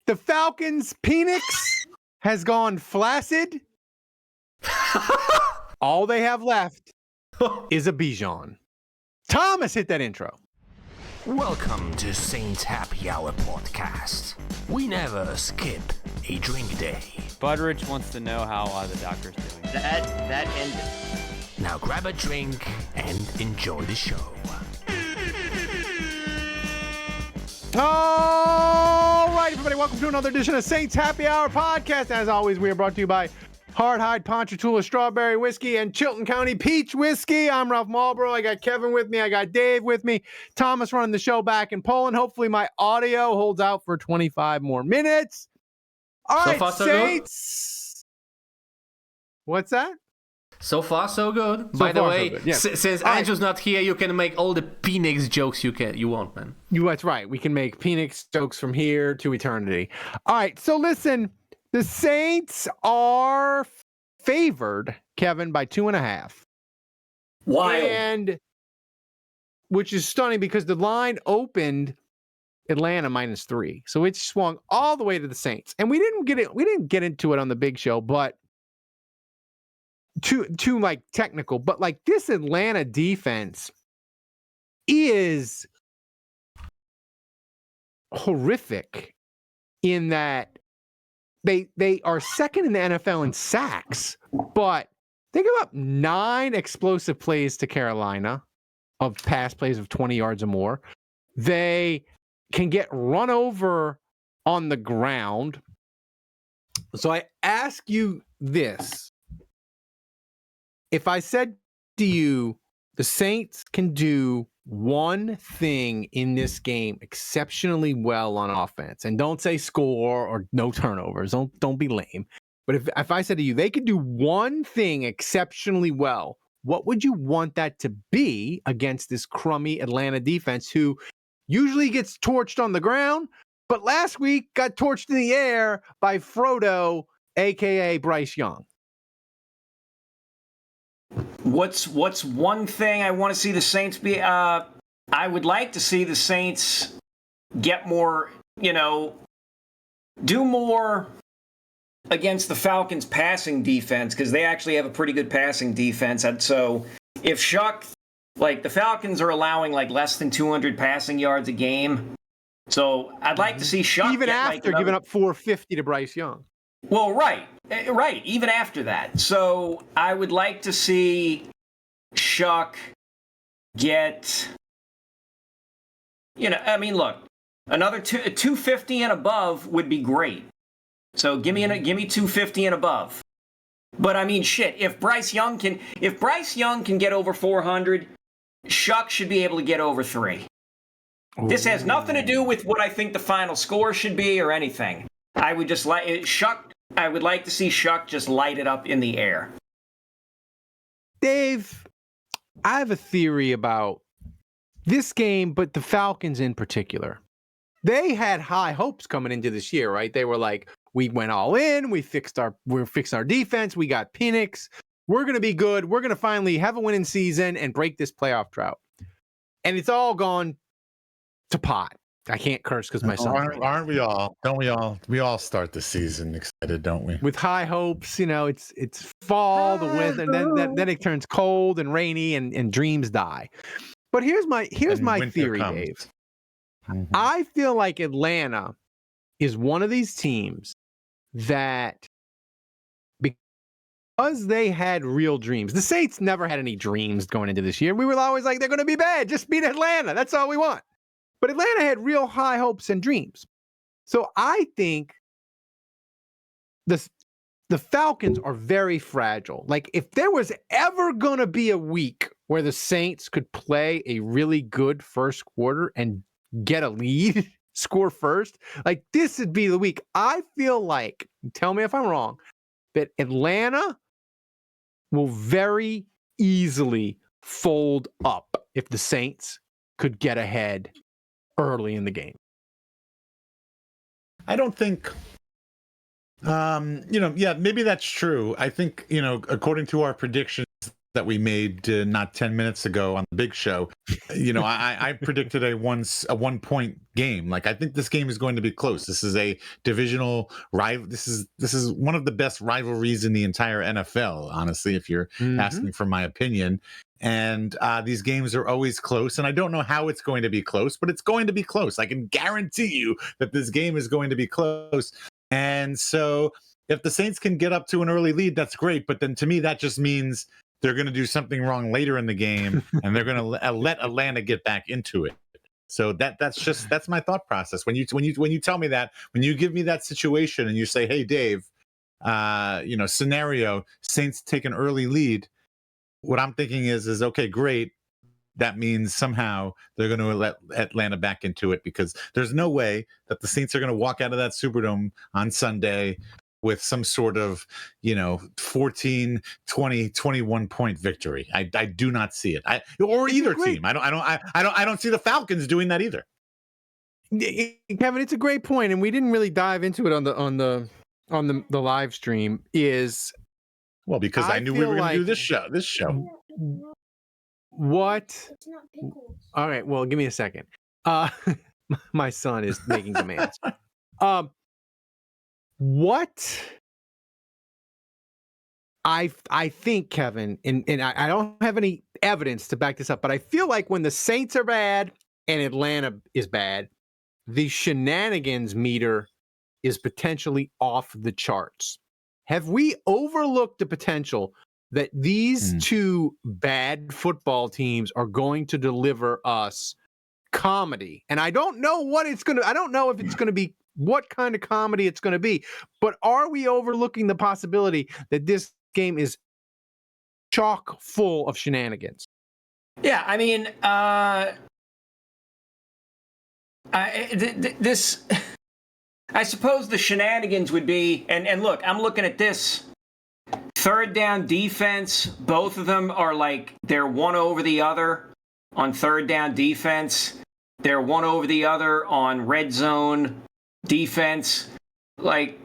The Falcons' Penix has gone flaccid. All they have left is a Bijan. Thomas, hit that intro. Welcome to Saints Happy Hour podcast. We never skip a drink day. Budrich wants to know how the doctor's doing. That ended. Now grab a drink and enjoy the show. All right, everybody, welcome to another edition of Saints Happy Hour podcast. As always, we are brought to you by Hardhide Ponchatoula Strawberry Whiskey and Chilton County Peach Whiskey. I'm Ralph Marlboro. I got Kevin with me. I got Dave with me. Thomas running the show back in Poland. Hopefully my audio holds out for 25 more minutes. All right, far, so Saints. What's that? So far, so good. By the way, yeah. Since Angel's not here, you can make all the Penix jokes you want, man. That's right. We can make Penix jokes from here to eternity. All right, so listen. The Saints are favored, Kevin, by 2.5. Wild. And which is stunning because the line opened Atlanta -3. So it swung all the way to the Saints. And we didn't get into it on the big show, but too like technical, but like this Atlanta defense is horrific in that they are second in the NFL in sacks, but they give up 9 explosive plays to Carolina of pass plays of 20 yards or more. They can get run over on the ground. So I ask you this. If I said to you, the Saints can do one thing in this game exceptionally well on offense, and don't say score or no turnovers, don't be lame. But if I said to you, they could do one thing exceptionally well, what would you want that to be against this crummy Atlanta defense who usually gets torched on the ground, but last week got torched in the air by Frodo, aka Bryce Young? What's one thing I want to see the Saints be? I would like to see the Saints get more, do more against the Falcons' passing defense, because they actually have a pretty good passing defense. And so if Shough, like the Falcons are allowing like less than 200 passing yards a game. So I'd like to see Shough even after giving up 450 to Bryce Young. Well, right, even after that. So I would like to see Shough get, look, another 250 and above would be great. So give me 250 and above. But I mean, shit, if Bryce Young can get over 400, Shough should be able to get over 3. Ooh. This has nothing to do with what I think the final score should be or anything. I would just like Shough. I would like to see Shough just light it up in the air. Dave, I have a theory about this game, but the Falcons in particular. They had high hopes coming into this year, right? They were like, we went all in, we're fixing our defense, we got Penix, we're going to be good, we're going to finally have a winning season and break this playoff drought. And it's all gone to pot. I can't curse because my son. Aren't we all? Don't we all? We all start the season excited, don't we? With high hopes, it's fall, the weather, and then it turns cold and rainy, and dreams die. But here's my theory, comes. Dave. Mm-hmm. I feel like Atlanta is one of these teams that, because they had real dreams. The Saints never had any dreams going into this year. We were always like, they're going to be bad. Just beat Atlanta. That's all we want. But Atlanta had real high hopes and dreams. So I think the Falcons are very fragile. Like, if there was ever going to be a week where the Saints could play a really good first quarter and get a lead, score first, like this would be the week. I feel like, tell me if I'm wrong, that Atlanta will very easily fold up if the Saints could get ahead early in the game. I don't think, maybe that's true. I think, according to our predictions, that we made not 10 minutes ago on the big show, I predicted a 1-point game. Like, I think this game is going to be close. This is a divisional rival. This is one of the best rivalries in the entire NFL, honestly, if you're asking for my opinion. And these games are always close, and I don't know how it's going to be close, but it's going to be close. I can guarantee you that this game is going to be close. And so if the Saints can get up to an early lead, that's great. But then to me, that just means they're going to do something wrong later in the game, and they're going to let Atlanta get back into it. So that's my thought process. When you tell me that, when you give me that situation and you say, "Hey, Dave, scenario, Saints take an early lead," what I'm thinking is okay, great. That means somehow they're going to let Atlanta back into it, because there's no way that the Saints are going to walk out of that Superdome on Sunday with some sort of 14, 20, 21 point victory. I do not see it. Or either team. I don't see the Falcons doing that either. Kevin, it's a great point, and we didn't really dive into it on the live stream. Well, because I knew we were going to do this show. What? All right. Well, give me a second. My son is making demands. What? I think, Kevin, and I don't have any evidence to back this up, but I feel like when the Saints are bad and Atlanta is bad, the shenanigans meter is potentially off the charts. Have we overlooked the potential that these two bad football teams are going to deliver us comedy? And I don't know I don't know if it's going to be what kind of comedy it's going to be, but are we overlooking the possibility that this game is chock full of shenanigans? Yeah, I mean, I suppose the shenanigans would be, and look, I'm looking at this. Third down defense, both of them are like they're one over the other on third down defense. They're one over the other on red zone defense. Like,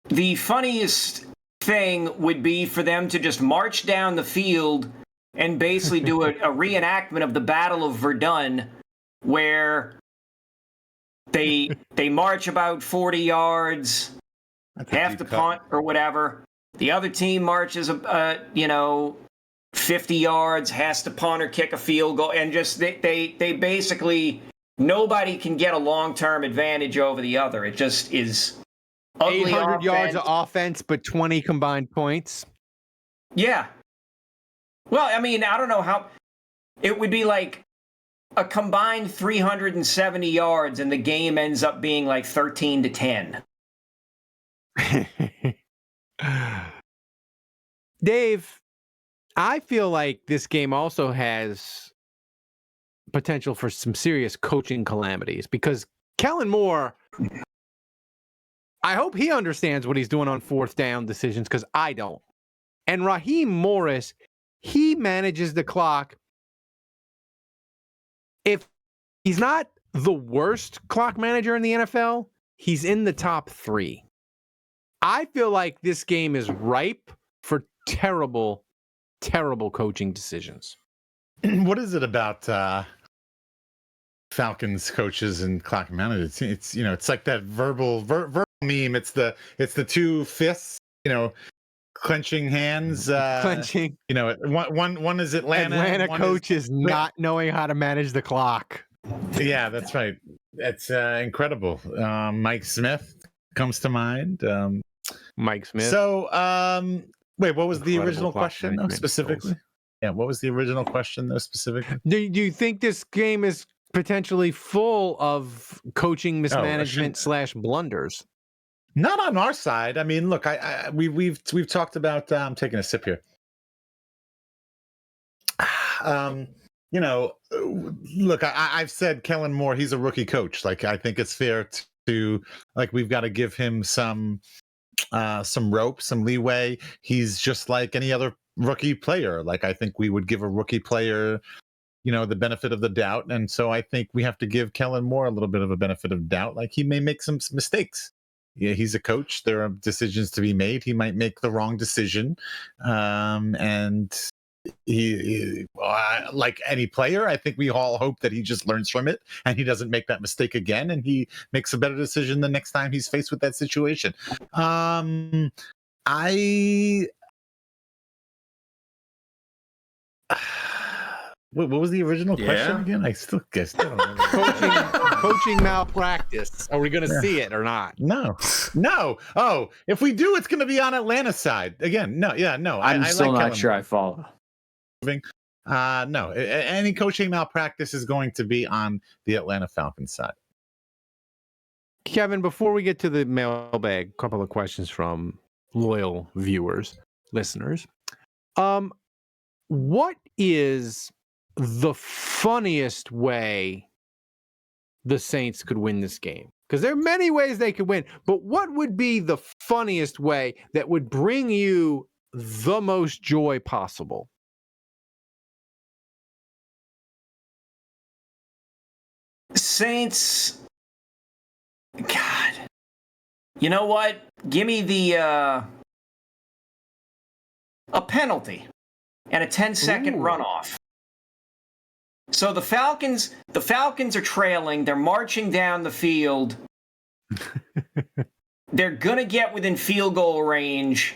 the funniest thing would be for them to just march down the field and basically do a reenactment of the Battle of Verdun, where they march about 40 yards, half the punt or whatever. The other team marches, 50 yards, has to punt or kick a field goal, and just they basically, nobody can get a long-term advantage over the other. It just is ugly 800 offense. yards of offense, but 20 combined points. Yeah. Well, I mean, I don't know how it would be like a combined 370 yards, and the game ends up being like 13-10. Dave, I feel like this game also has potential for some serious coaching calamities, because Kellen Moore, I hope he understands what he's doing on fourth down decisions, because I don't. And Raheem Morris, he manages the clock. If he's not the worst clock manager in the NFL, he's in the top 3. I feel like this game is ripe for terrible, terrible coaching decisions. What is it about Falcons coaches and clock managers? It's like that verbal meme. It's the two fists, clenching hands. Clenching. One is Atlanta. Atlanta coaches not knowing how to manage the clock. Yeah, that's right. That's incredible. Mike Smith comes to mind. Mike Smith. So, wait, what was the original question though, management specifically? skills. Yeah, what was the original question though, specifically? Do you think this game is potentially full of coaching mismanagement / blunders? Not on our side. I mean, look, we've talked about. I'm taking a sip here. Look, I've said Kellen Moore, he's a rookie coach. Like, I think it's fair to we've got to give him some rope, some leeway. He's just like any other rookie player. Like, I think we would give a rookie player, the benefit of the doubt. And so I think we have to give Kellen Moore a little bit of a benefit of doubt. Like, he may make some mistakes. Yeah, he's a coach. There are decisions to be made. He might make the wrong decision. And like any player, I think we all hope that he just learns from it and he doesn't make that mistake again, and he makes a better decision the next time he's faced with that situation. What was the original question again? I still don't remember. Coaching malpractice. Are we going to see it or not? No. Oh, if we do, it's going to be on Atlanta's side again. No. I'm still like not sure I follow. No. Any coaching malpractice is going to be on the Atlanta Falcons side. Kevin, before we get to the mailbag, a couple of questions from loyal viewers, listeners. What is the funniest way the Saints could win this game? Because there are many ways they could win, but what would be the funniest way that would bring you the most joy possible? Saints, God, you know what? Give me the a penalty and a 10-second runoff. So the Falcons are trailing. They're marching down the field. They're gonna get within field goal range,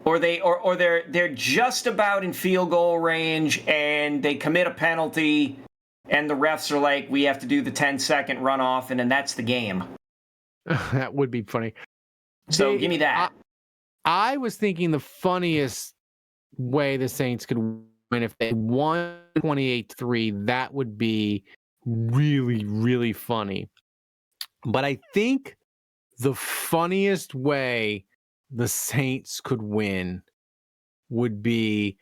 or they're just about in field goal range, and they commit a penalty, and the refs are like, "We have to do the 10-second runoff," and then that's the game. That would be funny. So give me that. I was thinking the funniest way the Saints could win if they won 28-3, that would be really, really funny. But I think the funniest way the Saints could win would be,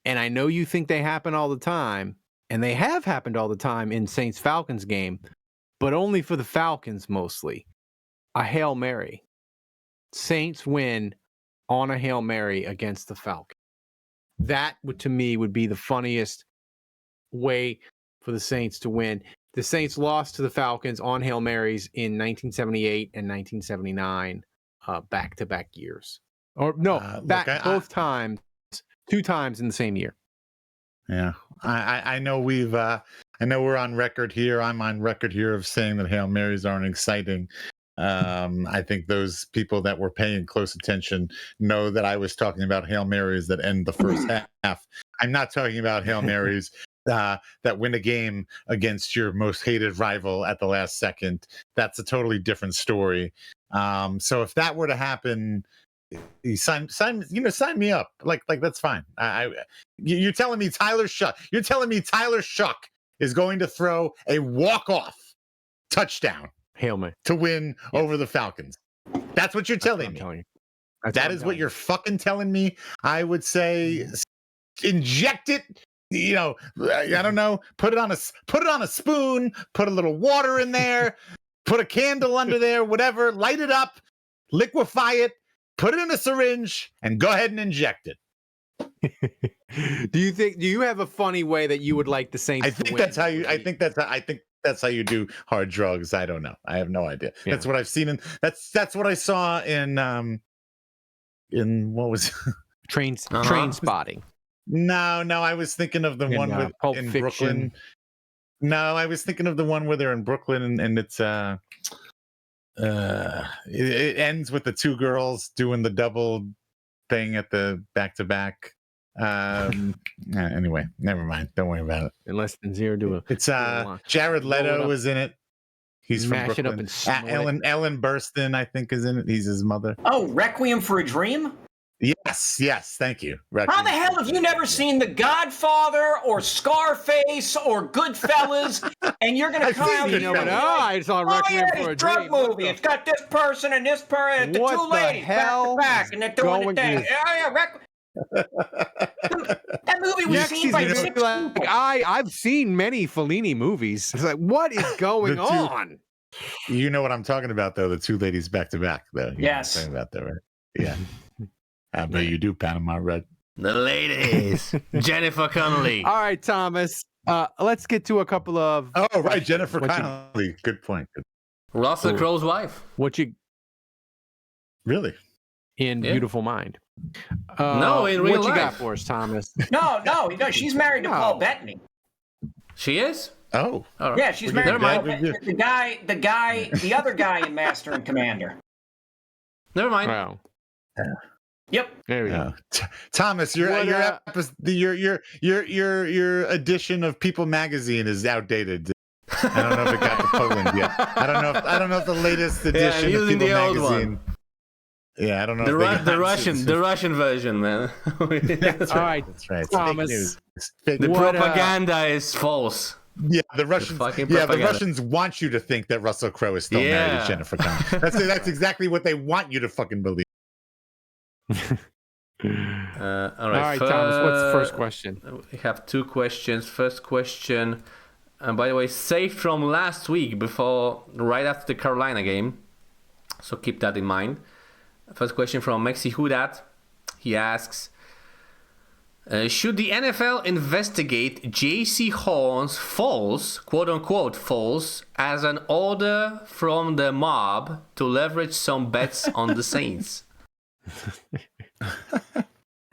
and I know you think they happen all the time, and they have happened all the time in Saints-Falcons game, but only for the Falcons mostly, a Hail Mary. Saints win on a Hail Mary against the Falcons. That would, to me, would be the funniest way for the Saints to win. The Saints lost to the Falcons on Hail Marys in 1978 and 1979, back-to-back years. Or no, both times, 2 times in the same year. Yeah, I know I know we're on record here. I'm on record here of saying that Hail Marys aren't exciting. I think those people that were paying close attention know that I was talking about Hail Marys that end the first half. I'm not talking about Hail Marys that win a game against your most hated rival at the last second. That's a totally different story. So if that were to happen, sign me up. Like that's fine. You're telling me Tyler Shough is going to throw a walk-off touchdown Hail Mary to win over the Falcons. That's what you're telling me. That is what you're fucking telling me. I would say inject it. I don't know. Put it on a spoon. Put a little water in there. Put a candle under there. Whatever. Light it up. Liquefy it. Put it in a syringe and go ahead and inject it. Do you have a funny way that you would like the Saints to win? I think that's how you do hard drugs. I don't know. I have no idea. Yeah. That's what I've seen that's what I saw in what was Train Spotting. No, I was thinking of the one in Brooklyn. No, I was thinking of the one where they're in Brooklyn and it's it ends with the 2 girls doing the double thing at the back-to-back. Anyway, never mind. Don't worry about it. In less than 0 to a. It's Jared Leto is in it. He's from Mash Brooklyn. It up and Ellen Burstyn, I think, is in it. He's his mother. Oh, Requiem for a Dream? Yes. Thank you. How the hell have you never seen The Godfather or Scarface or Goodfellas? And you're going to come out and I saw Requiem for a drug Dream. movie. It's got this person and this person, the 2 ladies back to back, and they're doing the thing. That movie was seen by 6 people. I've seen many Fellini movies. It's like, what is going on? You know what I'm talking about, though. The 2 ladies back to back, though. You know what I'm talking about that, right? Yeah. I bet you do, Panama Red. The ladies. Jennifer Connelly. All right, Thomas. Let's get to a couple of. Oh, right. Jennifer Connelly. Good point. Russell Crowe's wife. What you really in Beautiful Mind? No, in real what you got life. for us, Thomas? No, she's married to No. Paul Bettany. She is? Oh, All right. Yeah, she's Never married to Paul mind. Bettany. The other guy in Master and Commander. Never mind. Wow. Yep. There we go. Thomas, your edition of People magazine is outdated. I don't know if it got to Poland yet. I don't know if the latest edition I'm of using People the old magazine. one. Yeah, I don't know. The Russian version, man. That's All right, That's right. Thomas. Fake news. Fake The news. propaganda is false. Yeah, the Russians. fucking Yeah, the propaganda. Russisions want you to think that Russell Crowe is still married Yeah. to Jennifer Connelly. That's exactly what they want you to fucking believe. All All right, Thomas, what's the first question? We have two questions. First question, and by the way, saved from last week right after the Carolina game. So keep that in mind. First question from Maxi Hudat. He asks, should the NFL investigate J.C. Horn's false, quote-unquote false, as an order from the mob to leverage some bets on the Saints?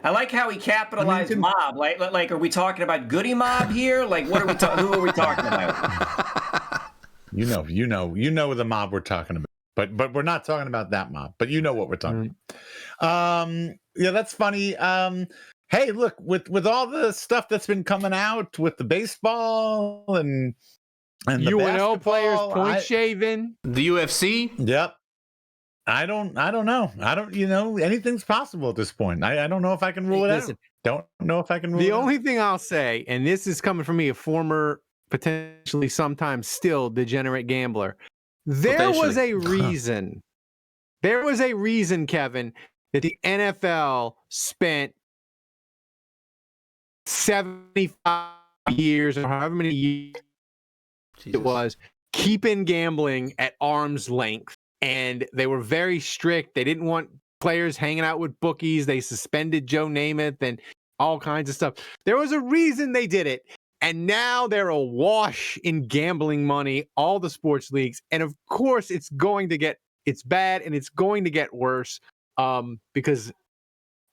I like how he capitalized mob. Like, are we talking about Goody Mob here? Like, what are we? Who are we talking about? You know the mob we're talking about. But we're not talking about that mob. But you know what we're talking about. Yeah, that's funny. Hey, look, with all the stuff that's been coming out with the baseball and the UNO players basketball, point shaving. The UFC? Yep. I don't know. Anything's possible at this point. I don't know if I can rule it Listen, out. Don't know if I can rule The it out. only thing I'll say, and this is coming from me, a former, potentially sometimes still degenerate gambler, there was a reason. There was a reason, Kevin, that the NFL spent 75 years or however many years it was keeping gambling at arm's length. And they were very strict. They didn't want players hanging out with bookies. They suspended Joe Namath and all kinds of stuff. There was a reason they did it. And now they're awash in gambling money, all the sports leagues. And of course, it's bad and it's going to get worse because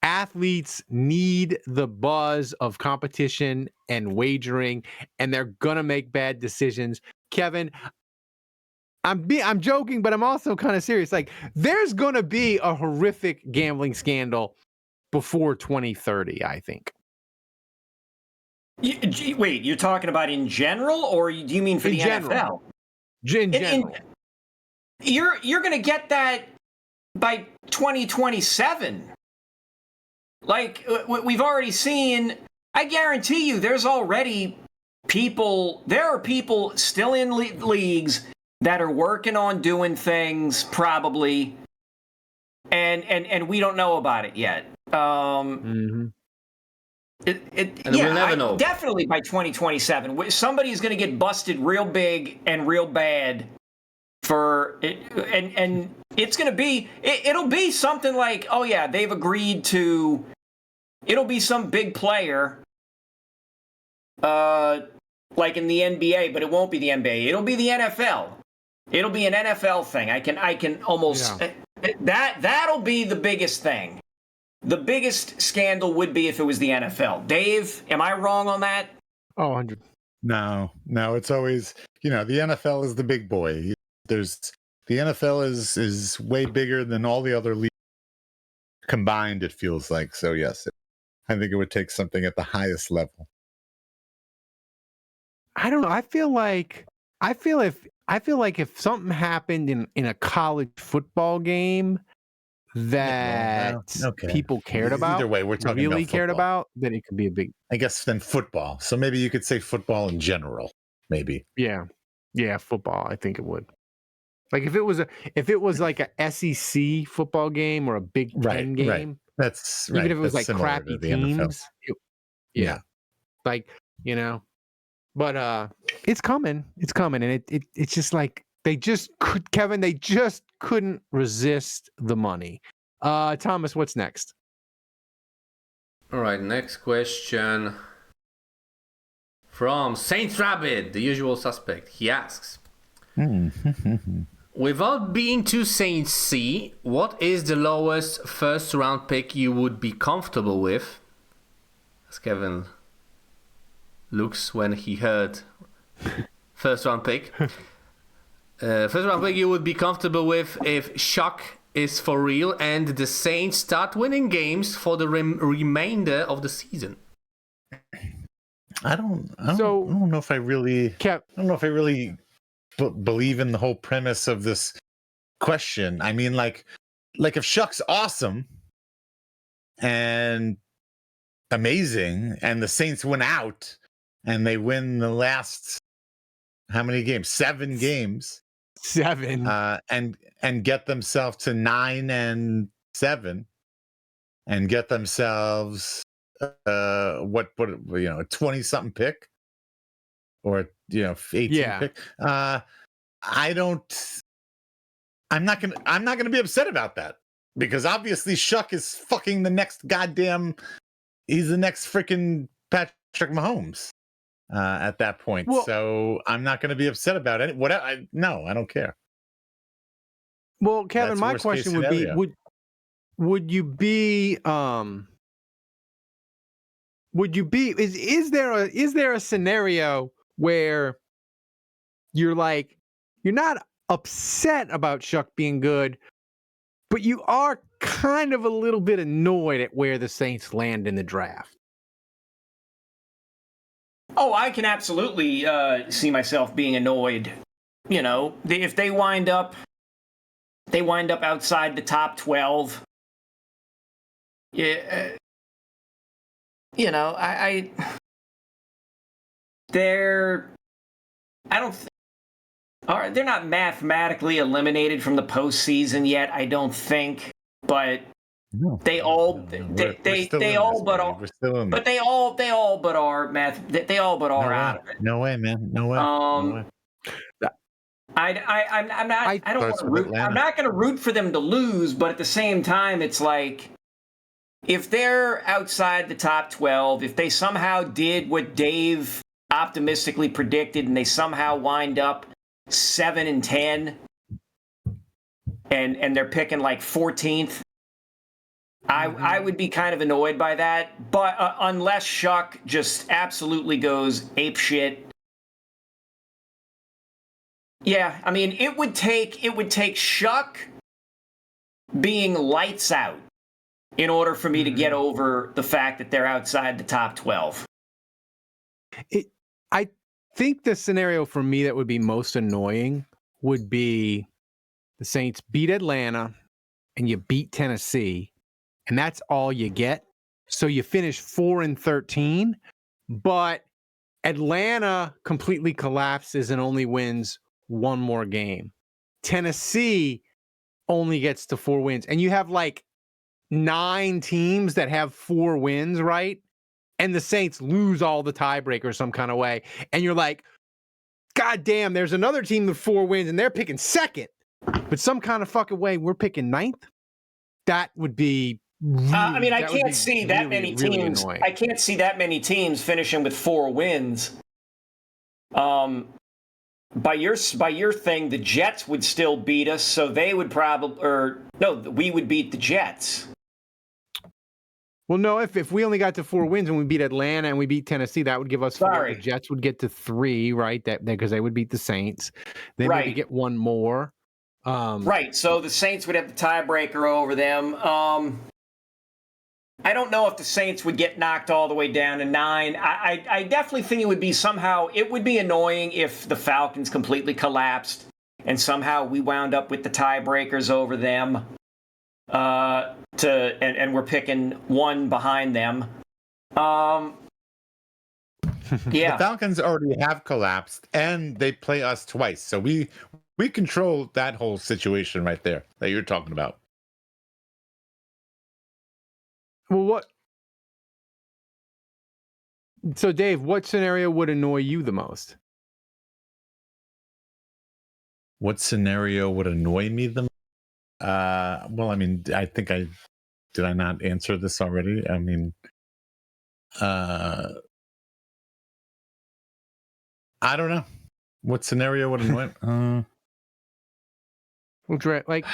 athletes need the buzz of competition and wagering, and they're going to make bad decisions. Kevin, I'm joking, but I'm also kind of serious. Like, there's going to be a horrific gambling scandal before 2030, I think. Wait, you're talking about in general, or do you mean for the NFL? In general. You're going to get that by 2027. Like, we've already seen, I guarantee you there are people still in leagues that are working on doing things probably, and we don't know about it yet. And we'll never know. Definitely by 2027, somebody's going to get busted real big and real bad for it, and it's going to be it'll be something like, oh yeah, they've agreed to. It'll be some big player, like in the NBA, but it won't be the NBA. It'll be the NFL. It'll be an NFL thing. I can almost that'll be the biggest thing. The biggest scandal would be if it was the NFL. Dave, am I wrong on that? Oh, 100. No, it's always, the NFL is the big boy. The NFL is way bigger than all the other leagues combined, it feels like. So yes, I think it would take something at the highest level. I don't know. I feel like if something happened in a college football game that people cared about, either way, we're talking really about cared football. about, then it could be a big. I guess then football. So maybe you could say football in general. Maybe. Yeah, football. I think it would. Like if it was like a SEC football game or a Big Ten game. Right. That's right. Even if it was That's like similar crappy to the NFL. teams. Yeah. Like, but it's coming. It's coming. And it's just like they just couldn't resist the money. Thomas, what's next? All right, next question from Saint Rabbit, the usual suspect. He asks, Without being too Saints-y, what is the lowest first-round pick you would be comfortable with? As Kevin looks when he heard first-round pick. First-round pick you would be comfortable with if Shough is for real and the Saints start winning games for the remainder of the season. I don't know if I really believe in the whole premise of this question. I mean, like if Shough's awesome and amazing, and the Saints win out, and they win the last how many games? 7 games. 7. And get themselves to 9-7, and get themselves a 20-something pick, or 18 pick. I'm not gonna be upset about that, because obviously Shough is fucking the next he's the next freaking Patrick Mahomes at that point. Well, so I'm not gonna be upset about it. No, I don't care. Well, Kevin, That's my worst question case would be: scenario. would you be is there a scenario where you're not upset about Shough being good, but you are kind of a little bit annoyed at where the Saints land in the draft? Oh, I can absolutely see myself being annoyed. If they wind up outside the top 12. Yeah, they're not mathematically eliminated from the postseason yet, I don't think, but No. they all are out of it. No way, man. No way. I'm not going to root for them to lose, but at the same time, it's like, if they're outside the top 12, if they somehow did what Dave optimistically predicted, and they somehow wind up 7-10, and they're picking like 14th, I would be kind of annoyed by that. But unless Shough just absolutely goes apeshit. Yeah, I mean, it would take Shough being lights out in order for me to get over the fact that they're outside the top 12. I think the scenario for me that would be most annoying would be the Saints beat Atlanta and you beat Tennessee, and that's all you get. So you finish 4-13, but Atlanta completely collapses and only wins one more game. Tennessee only gets to 4 wins, and you have like 9 teams that have 4 wins, right? And the Saints lose all the tiebreakers some kind of way. And you're like, God damn, there's another team with 4 wins and they're picking second. But some kind of fucking way, we're picking 9th. That would be really, I can't see that many teams. Annoying. I can't see that many teams finishing with 4 wins. By your thing, the Jets would still beat us, so they would we would beat the Jets. Well, no, if we only got to 4 wins and we beat Atlanta and we beat Tennessee, that would give us 4. Sorry. The Jets would get to 3, right? That because they would beat the Saints. They Right. maybe get 1 more. Right. So the Saints would have the tiebreaker over them. I don't know if the Saints would get knocked all the way down to 9. I definitely think it would be annoying if the Falcons completely collapsed and somehow we wound up with the tiebreakers over them. And we're picking 1 behind them. Yeah. The Falcons already have collapsed, and they play us twice, so we control that whole situation right there that you're talking about. Well, so Dave, what scenario would annoy you the most? What scenario would annoy me the most? Well, I mean, I think did I not answer this already? I mean, I don't know. What scenario would annoy? Like,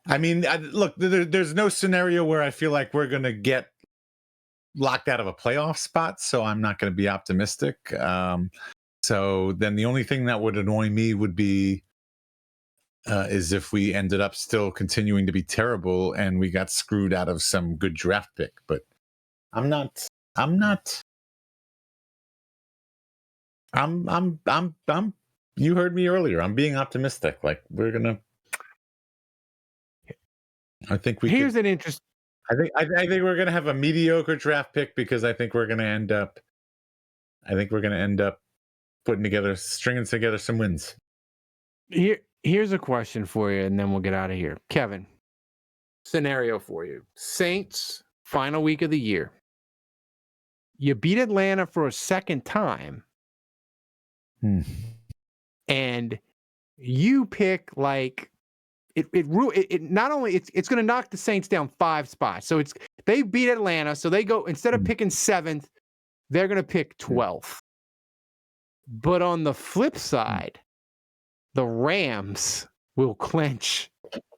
I mean, look, there's no scenario where I feel like we're going to get locked out of a playoff spot, so I'm not going to be optimistic. So then the only thing that would annoy me would be is if we ended up still continuing to be terrible and we got screwed out of some good draft pick. But I'm not. You heard me earlier. I'm being optimistic. Like we're gonna. I think we. Here's an interest. I think we're gonna have a mediocre draft pick because I think we're gonna end up. Stringing together some wins. Here's a question for you, and then we'll get out of here. Kevin, scenario for you: Saints final week of the year. You beat Atlanta for a second time. And you pick like it not only it's going to knock the Saints down 5 spots. So they beat Atlanta, so they go instead of picking 7th, they're going to pick 12th. But on the flip side, the Rams will clinch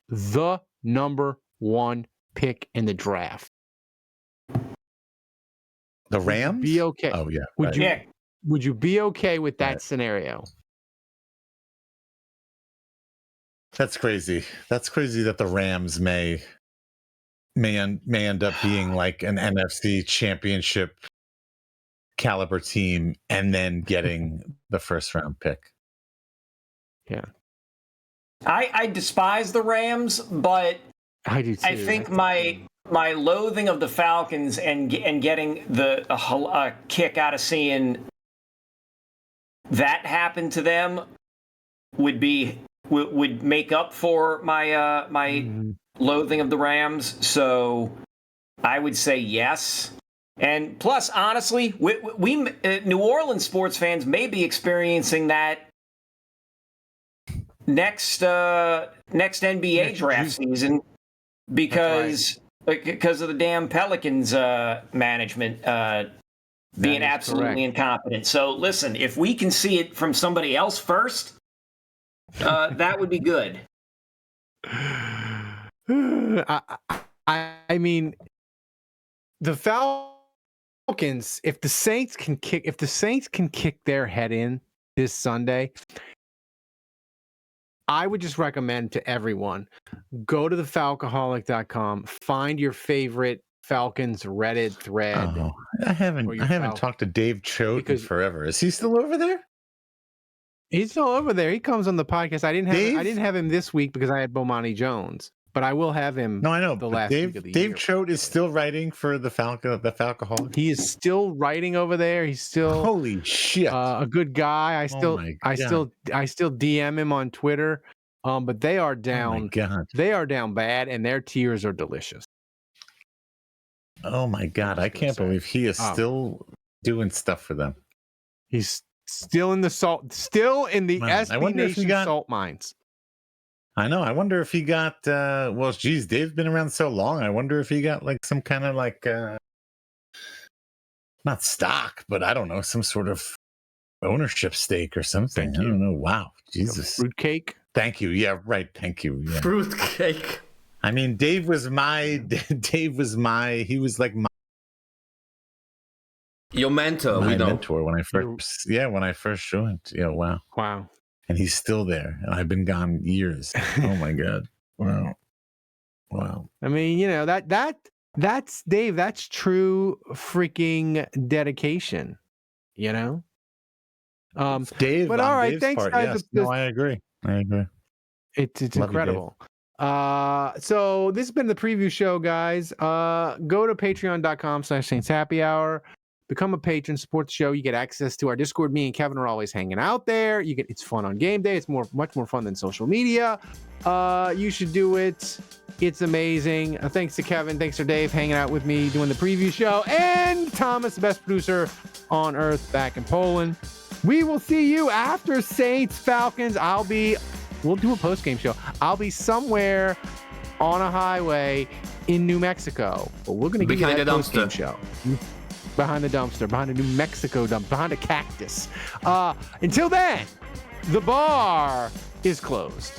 the number 1 pick in the draft. The Rams? Be okay. Oh yeah. Would you be okay with that scenario? That's crazy. That's crazy that the Rams may end up being like an NFC championship caliber team and then getting the first round pick. Yeah. I despise the Rams, but I do too. I think my loathing of the Falcons and getting a kick out of seeing that happen to them would make up for my loathing of the Rams. So I would say yes. And plus, honestly, we New Orleans sports fans may be experiencing that next NBA draft season because of the damn Pelicans management being absolutely incompetent. So listen, if we can see it from somebody else first, that would be good. I mean, the Falcons, if the Saints can kick their head in this Sunday, I would just recommend to everyone, go to thefalcoholic.com, find your favorite Falcons Reddit thread. Oh, I haven't talked to Dave Choate in forever. Is he still over there? He's still over there. He comes on the podcast. I didn't have him this week because I had Bomani Jones, but I will have him. No, I know. The last week of the year. Dave Choate is still writing for the Falcoholic. He is still writing over there. He's still holy shit, a good guy. I still DM him on Twitter. But they are down. Oh my God. They are down bad, and their tiers are delicious. Oh my God! I can't believe he is still doing stuff for them. He's still in the SB Nation salt mines. I know. I wonder if he got. Well, geez, Dave's been around so long. I wonder if he got like some kind of like, not stock, but I don't know, some sort of ownership stake or something. I don't know. Wow, Jesus. Fruitcake. Thank you. Yeah, right. Thank you. Yeah. Fruitcake. I mean, he was like your mentor. My mentor when I first joined. Yeah, wow. And he's still there, and I've been gone years. Oh my God. Wow. I mean, you know, that's Dave, that's true freaking dedication, you know? Dave, but all right, Dave's thanks, part, guys. yes. No, I agree. It's incredible. So this has been the preview show, guys. Go to patreon.com/Saints Happy Hour. Become a patron, support the show. You get access to our Discord. Me and Kevin are always hanging out there. It's fun on game day. It's much more fun than social media. You should do it. It's amazing. Thanks to Kevin. Thanks to Dave hanging out with me doing the preview show. And Thomas, the best producer on earth back in Poland. We will see you after Saints Falcons. We'll do a post-game show. I'll be somewhere on a highway in New Mexico. But we're going to give you that post-game show. Behind the dumpster, behind a New Mexico dump, behind a cactus. Until then, the bar is closed.